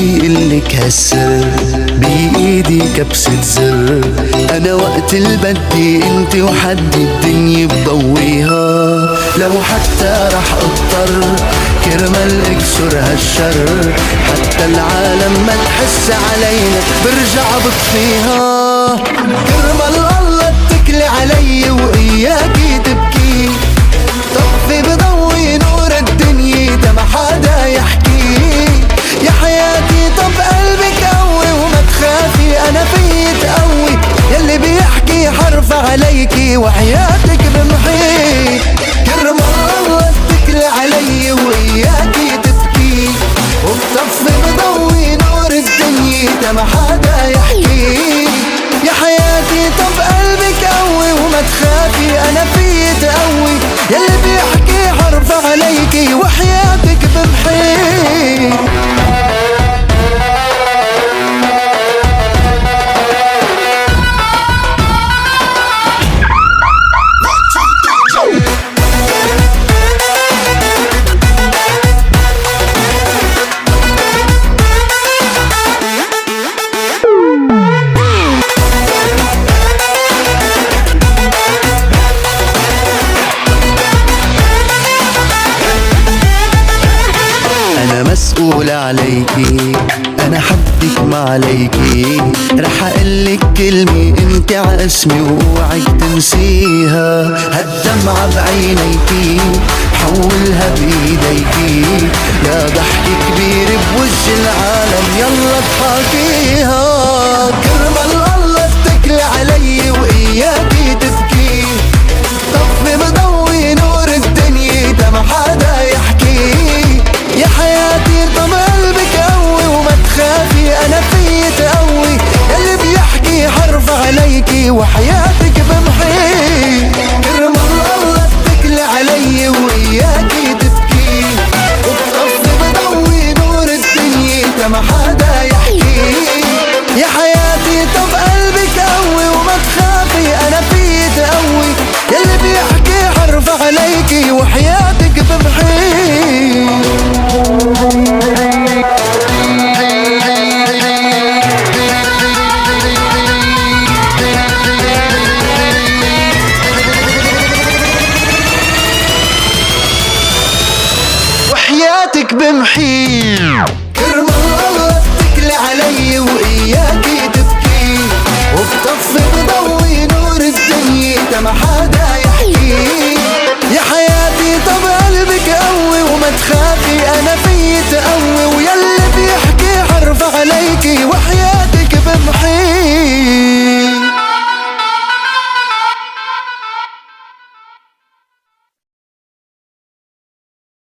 يقلك هالسر بإيدي كبسة زر. أنا وقت البدي انت وحد الدنيا بضويها، لو حتى رح اضطر كرمال اكسر هالشر، حتى العالم ما تحس علينا برجع بطفيها. كرمال الله اتكلي علي وإياكي تبكي، طفي بضوي نور الدنيا تا ما حدا يحكي. يا حياتي طب قلبك قوي وما تخافي انا فيي تقوي، يلي بيحكي حرف عليكي وحياتك بمحي. كرمال الله اتكلي علي وإياكي تبكي، وبطفي بضوي نور الدنيا تا ما حدا يحكي. يا حياتي طب قلبك قوي وما تخافي انا فيي تقوي، يلي بيحكي حرف عليكي وحياتك بمحي. مسؤول عليكي أنا حدك ما عليكي، رح أقلك كلمة انت عاسمي ووعك تنسيها. هالدمعة بعينيكي حولها بإيديكي، يا ضحك كبير بوجه العالم يلا اضحكيها. كرمال الله اتكلي علي وإياكي تبكي، طفي بضوي نور الدنيا تا ما حدا يحكي. يا حياتي طب قلبك قوي وما تخافي انا فيي تقوي، يلي بيحكي حرف عليكي وحياتك بمحي. كرمال الله اتكلي علي وإياكي تبكي، وبطفي بضوي نور الدنيا تا ما حدا يحكي. يا حياتي طب قلبك قوي وما تخافي انا فيي تقوي، يلي بيحكي حرف عليكي وحياتك بمحي. وحياتك بمحي. كرمال الله اتكلي علي وإياكي تبكي، وبطفي بضوي نور الدنيا تا ما حدا يحكي. يا حياتي طب قلبك قوي وما تخافي انا فيي تقوي، ويلا